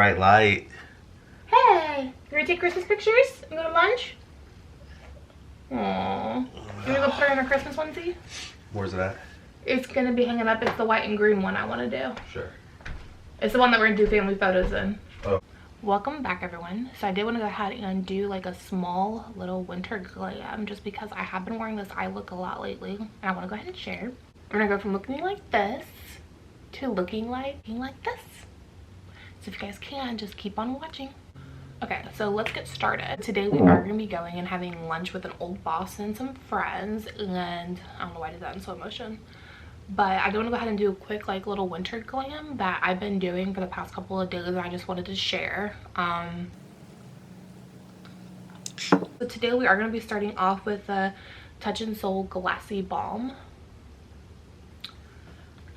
bright light. Hey, you ready to take Christmas pictures and go to lunch? Aww. You wanna go put her in her Christmas onesie? Where's it at? It's gonna be hanging up. It's the white and green one I want to do. Sure. It's the one that we're gonna do family photos in. Oh. Welcome back, everyone. So I did want to go ahead and do like a small little winter glam just because I have been wearing this eye look a lot lately and I want to go ahead and share. I'm gonna go from looking like this to looking like this. So if you guys can, just keep on watching. Okay, so let's get started. Today we are going to be going and having lunch with an old boss and some friends, and I don't know why I did that in slow motion, but I do want to go ahead and do a quick like little winter glam that I've been doing for the past couple of days and I just wanted to share. So today we are going to be starting off with the Touch and Soul Glassy Balm.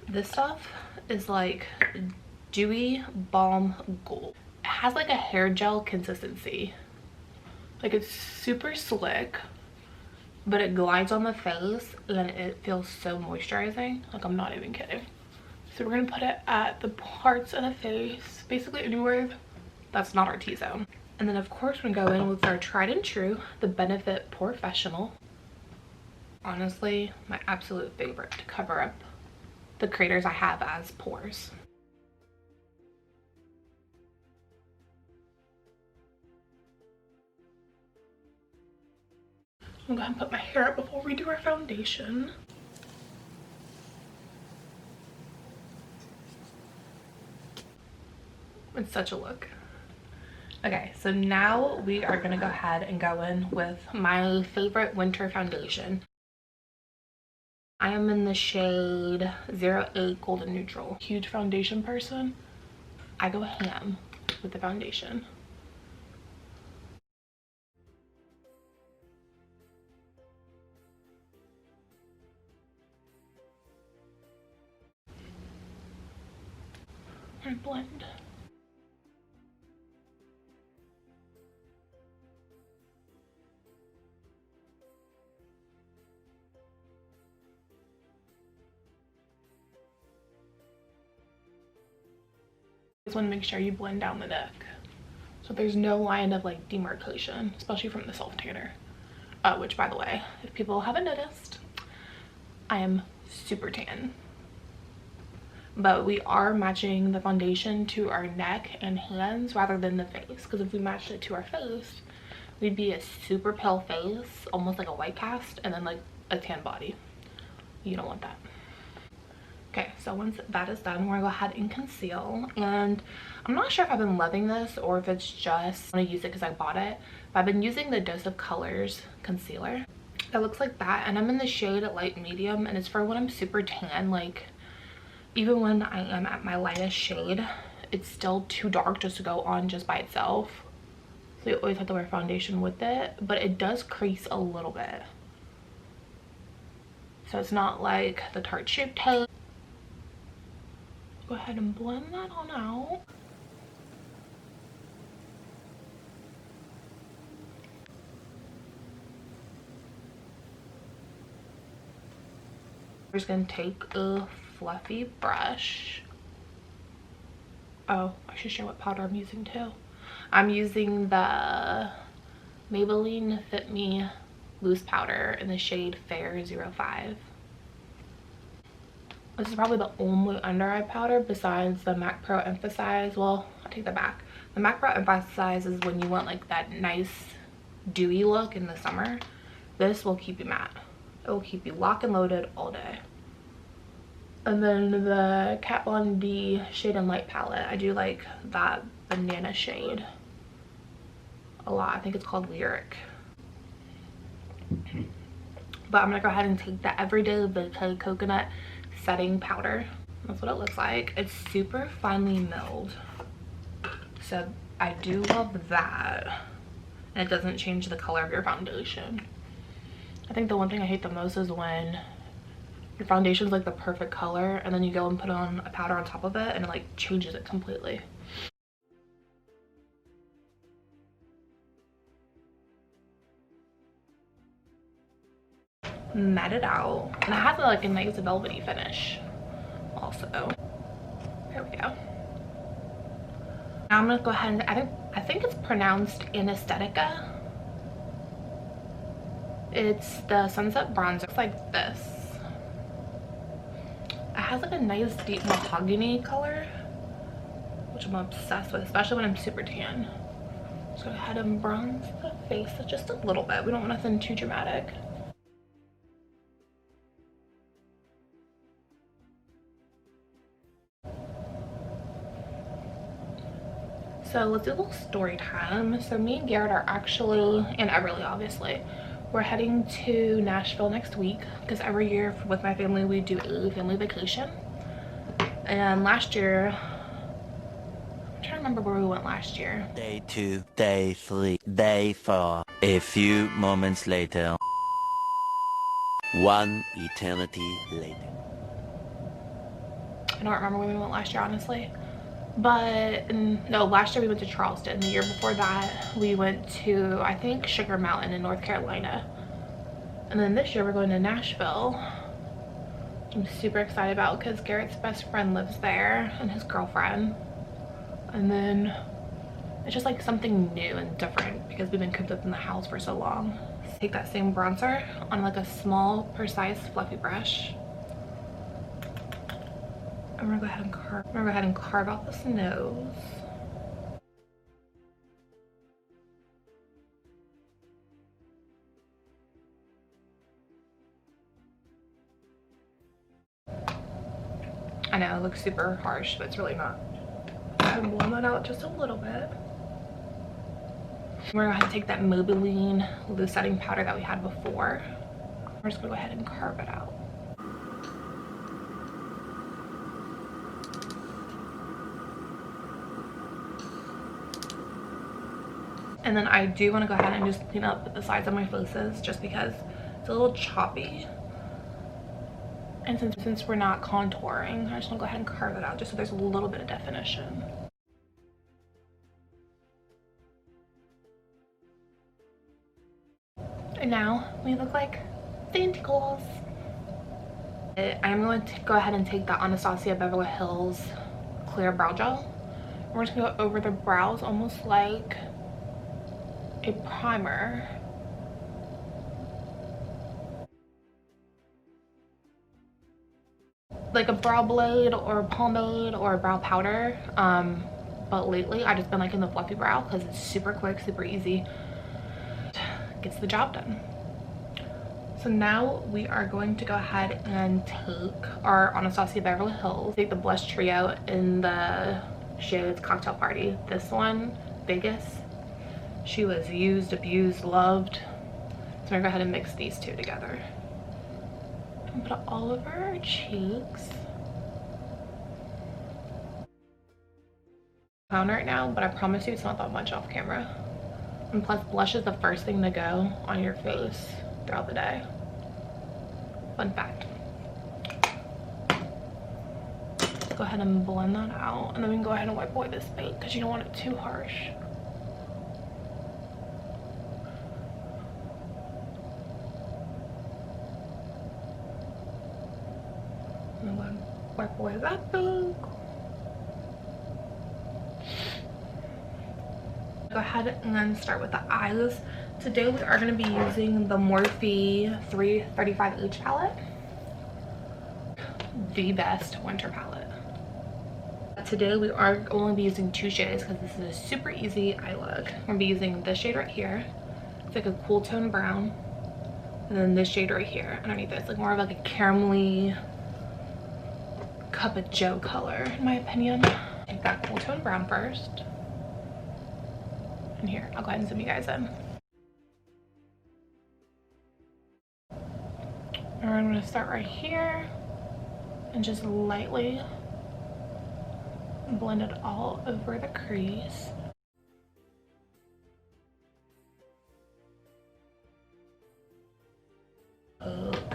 This stuff is like dewy balm gold. It has like a hair gel consistency. Like it's super slick, but it glides on the face and it feels so moisturizing. Like, I'm not even kidding. So we're gonna put it at the parts of the face, basically anywhere that's not our T-zone. And then of course we're gonna go in with our tried and true, the Benefit Professional. Honestly, my absolute favorite to cover up the craters I have as pores. I'm gonna put my hair up before we do our foundation. It's such a look. Okay, so now we are gonna go ahead and go in with my favorite winter foundation. I am in the shade 08 Golden Neutral. Huge foundation person. I go ham with the foundation. And blend. Just want to make sure you blend down the neck so there's no line of like demarcation, especially from the self tanner, which by the way, if people haven't noticed, I am super tan. But we are matching the foundation to our neck and hands rather than the face, because if we matched it to our face, we'd be a super pale face, almost like a white cast, and then like a tan body. You don't want that. Okay, so once that is done, we're gonna go ahead and conceal. And I'm not sure if I've been loving this or if it's just I want to use it because I bought it, but I've been using the Dose of Colors concealer. It looks like that, and I'm in the shade light medium, and it's for when I'm super tan. Like, even when I am at my lightest shade, it's still too dark just to go on just by itself. So you always have to wear foundation with it, but it does crease a little bit. So it's not like the Tarte Shape Tape. Go ahead and blend that on out. I'm just gonna take a fluffy brush. Oh, I should show what powder I'm using too. I'm using the Maybelline Fit Me loose powder in the shade Fair 05. This is probably the only under eye powder besides the MAC Pro Emphasize. Well, I'll take that back. The MAC Pro Emphasize is when you want like that nice dewy look in the summer. This will keep you matte. It will keep you lock and loaded all day. And then the Kat Von D Shade and Light palette. I do like that banana shade a lot. I think it's called Lyric. But I'm gonna go ahead and take the Everyday Vacay Coconut Setting Powder. That's what it looks like. It's super finely milled, so I do love that, and it doesn't change the color of your foundation. I think the one thing I hate the most is when your foundation's like the perfect color and then you go and put on a powder on top of it and it like changes it completely. Matte it out, and it has like a nice velvety finish also. There we go. I'm gonna go ahead and I think it's pronounced Anesthetica. It's the Sunset Bronzer. It's like this. It has like a nice deep mahogany color, which I'm obsessed with, especially when I'm super tan. Just go ahead and bronze the face just a little bit. We don't want nothing too dramatic. So let's do a little story time. So me and Garrett are actually, and Everly obviously, we're heading to Nashville next week because every year with my family we do a family vacation. And last year, I'm trying to remember where we went last year. Day 2, day 3, day 4. A few moments later. 1 eternity later. I don't remember where we went last year, honestly. But no, last year we went to Charleston. The year before that we went to, I think, Sugar Mountain in North Carolina. And then this year we're going to Nashville. I'm super excited about because Garrett's best friend lives there and his girlfriend. And then it's just like something new and different because we've been cooped up in the house for so long. Take that same bronzer on like a small, precise, fluffy brush. I'm gonna go ahead and carve out this nose. I know it looks super harsh, but it's really not. I'm gonna blend that out just a little bit. We're gonna take that Maybelline loose setting powder that we had before. We're just gonna go ahead and carve it out. And then I do want to go ahead and just clean up the sides of my faces just because it's a little choppy. And since we're not contouring, I just want to go ahead and carve it out just so there's a little bit of definition. And now we look like Santa Claus. I'm going to go ahead and take the Anastasia Beverly Hills clear brow gel. We're just going to go over the brows almost like a primer. Like a brow blade or a pomade or a brow powder. But lately I just been liking the fluffy brow because it's super quick, super easy. Gets the job done. So now we are going to go ahead and take our Anastasia Beverly Hills. Take the blush trio in the shades Cocktail Party. This one, Vegas. She was used, abused, loved. So we're gonna go ahead and mix these two together. And put it all over our cheeks. I'm right now, but I promise you it's not that much off camera. And plus blush is the first thing to go on your face throughout the day. Fun fact. Go ahead and blend that out, and then we can go ahead and wipe away this paint because you don't want it too harsh. I'm going to wipe away that thing. Go ahead and then start with the eyes. Today we are going to be using the Morphe 335H palette. The best winter palette. Today we are only be using 2 shades because this is a super easy eye look. We're going to be using this shade right here. It's like a cool tone brown. And then this shade right here underneath it. It's like more of like a caramelly cup of joe color in my opinion. Take that cool tone brown first. And here, I'll go ahead and zoom you guys in. And I'm going to start right here and just lightly blend it all over the crease. Look,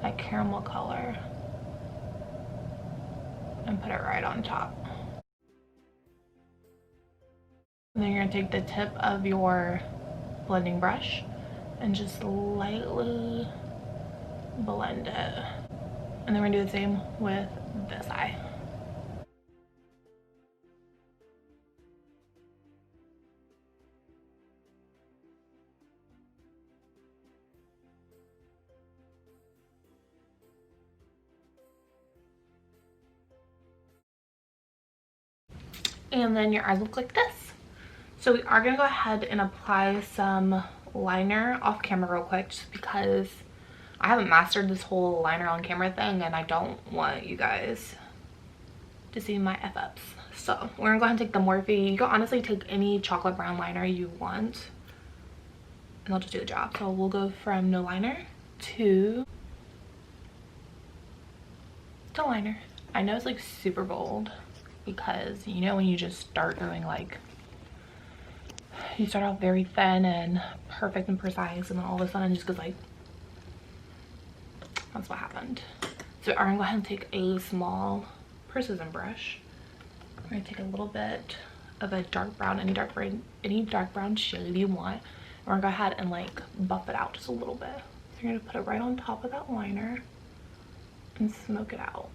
that caramel color, and put it right on top. And then you're going to take the tip of your blending brush and just lightly blend it. And then we're going to do the same with this eye. and then your eyes look like this. So we are gonna go ahead and apply some liner off camera real quick, just because I haven't mastered this whole liner on camera thing and I don't want you guys to see my F-ups. So we're gonna go ahead and take the Morphe. You can honestly take any chocolate brown liner you want and they'll just do the job. So we'll go from no liner to liner. I know it's like super bold because you know when you just start going like, you start off very thin and perfect and precise, and then all of a sudden it just goes like, that's what happened. So I'm gonna go ahead and take a small precision brush. We're gonna take a little bit of a dark brown, any dark brown shade you want. And we're gonna go ahead and like buff it out just a little bit. So you're gonna put it right on top of that liner and smoke it out.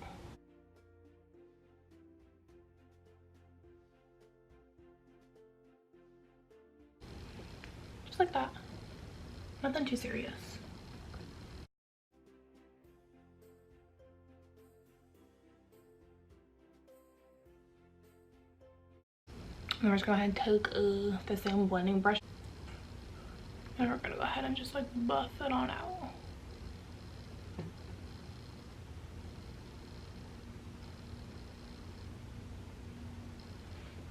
Just like that. Nothing too serious. And we're just gonna go ahead and take the same blending brush. And we're gonna go ahead and just like buff it on out.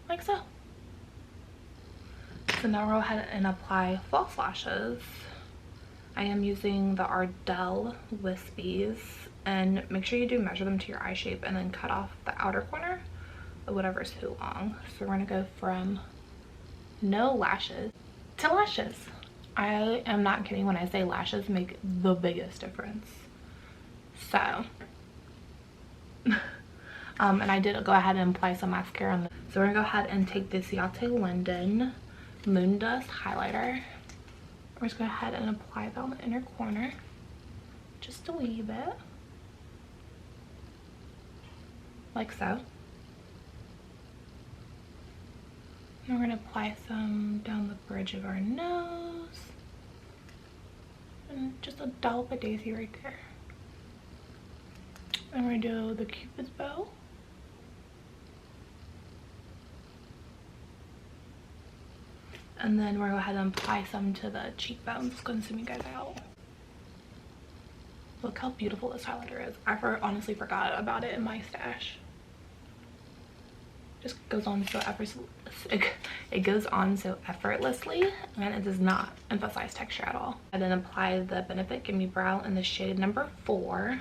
Like so. So now we'll go ahead and apply false lashes. I am using the Ardell Wispies, and make sure you do measure them to your eye shape and then cut off the outer corner of whatever's too long. So we're gonna go from no lashes to lashes. I am not kidding when I say lashes make the biggest difference. So and I did go ahead and apply some mascara on the, so we're gonna go ahead and take this Yate London Moon Dust highlighter. We're just gonna go ahead and apply that on the inner corner, just a wee bit, like so. And we're gonna apply some down the bridge of our nose, and just a dollop of daisy right there. And we're gonna do the Cupid's bow. And then we're gonna go ahead and apply some to the cheekbones. It's gonna zoom you guys out. Look how beautiful this highlighter is. I honestly forgot about it in my stash. Just goes on so it goes on so effortlessly, and it does not emphasize texture at all. And then apply the Benefit Gimme Brow in the shade number 4.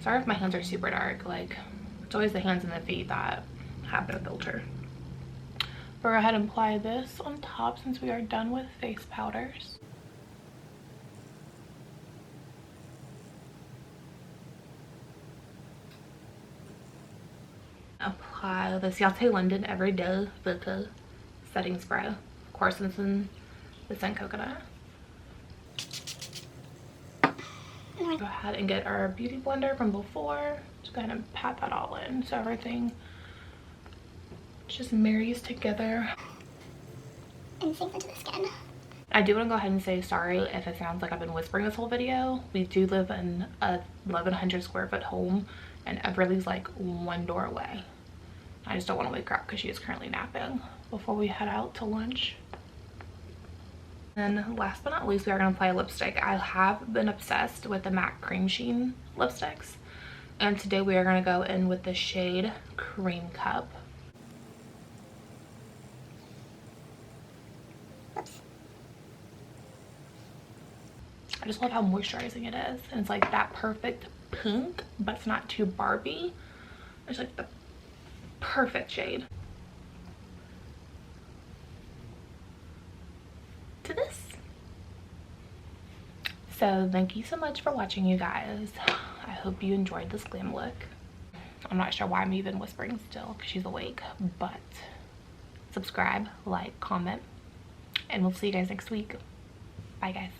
Sorry if my hands are super dark. Like, it's always the hands and the feet that have no filter. We'll go ahead and apply this on top since we are done with face powders. Apply this Yate London Everyday Glitter Setting Spray. Of course, it's in the scent coconut. Go ahead and get our beauty blender from before. Just go ahead and pat that all in so everything just marries together and sinks into the skin. I do want to go ahead and say sorry if it sounds like I've been whispering this whole video. We do live in a 1,100 square foot home, and Everly's like one door away. I just don't want to wake her up because she is currently napping before we head out to lunch. And last but not least, we are going to apply a lipstick. I have been obsessed with the MAC Cream Sheen lipsticks, and today we are going to go in with the shade Cream Cup. I just love how moisturizing it is, and it's like that perfect pink, but it's not too Barbie. It's like the perfect shade to this. So thank you so much for watching, you guys. I hope you enjoyed this glam look. I'm not sure why I'm even whispering still because she's awake, but subscribe, like, comment, and we'll see you guys next week. Bye guys.